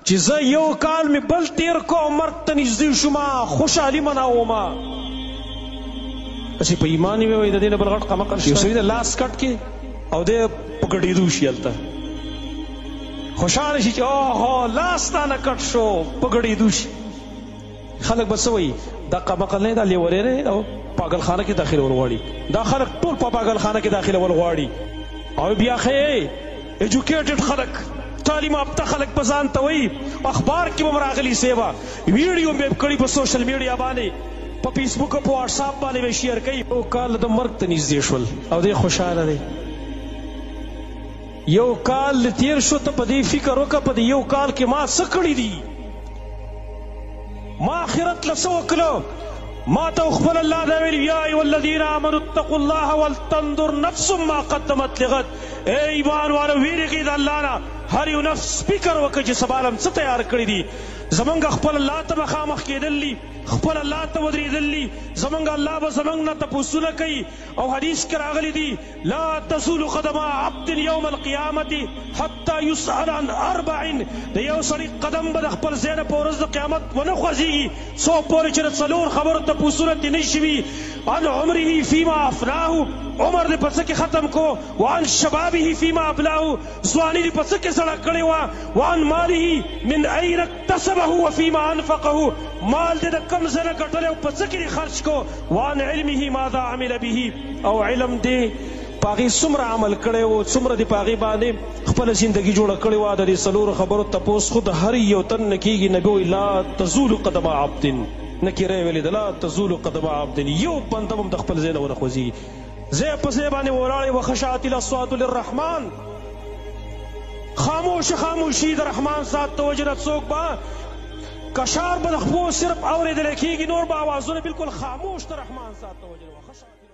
چې زه یو کال مې بل تیر کو مرګ ته نږدې شوما خوشحالي مناوما چې په ایمان یې وایي د دې نه بل غټ قمقل شي یو سړي د لاس کټ کې او دی په ګډېدو شي هلته خوشحاله شي چې اوهو لاس تا نه کټ شو په ګډېدو شي خلک به څه وایي دا قمقل نه دا لیولی دی او پاگلخانه کې داخلول غواړي دا خلک ټول په پاگلخانه کې داخلول غواړي او بیا ښه ایجوکیټډ خلک تعلیم یافته خلک په ځان ته وایي اخبار کې به م راغلي سیبه ویډیو مې کړي په سوشل میډیا باندې په فیسبوک او په واټساپ باندې به شیر کوي یو کال د مرګ ته نږدې شول او دی خوشحاله دی یو کال تیر شو ته په دې فکر وکړه په دې یو کال کې ما څه کړي دي ما آخرت له څه وکړه ما ته خپل الله دا ویلي یا ایها الذین آمنوا اتقوا الله ولتنظر نفس ما قدمت لغد ای ایمان والو ویرېږئ د الله نه هر یو نفس فکر وکړه چې سبا لم څه تیار کړي دي زمونږ خپل الله ته مخامخ کېدل دي خپل الله ته ودرېدل دي زمونږ الله به زمونږ نه تپوسونه کوي او حدیث کې راغلی دي لا تزول قدم عبد یوم القیامة حتی یسأل عن اربع د یو سړي قدم به د خپل ځای نه په ورځ د قیامت ونه خوځېږي څو پورې چې د څلور خبرو تپوسونه ترې نه شي وي عن عمره فیما افناه عمر دې په څه کې ختم کو وعن شبابه فیما ابلاه ځواني دې په څه کې سړه کړې وه وعن ماله من این اکتسبه وفیما انفقه مال دې د کم ځای نه ګټلی او په څه کې دې خرچ کو وعن علمه ماذا عمل به او علم دې په هغې څومره عمل کړی و څومره دې په هغې باندې خپله زندګي جوړه کړې وه د دې څلورو خبرو تپوس خو د هر یو تن نه کېږي نبي وایي لا تزول قدم عبد نکیره ویلې ده لا تزول قدم عبد یو بنده هم د خپل ځای نه ونه خوځېږي ځای په ځای باندې ولاړې وخشعت الاصوات للرحمن خاموشي د رحمان ذات د وجې نه څوک به کشار به د خپلو صرف اورېدلی کېږي نور به اوازونه بلکل خاموش د رحمان ذات د وجې نه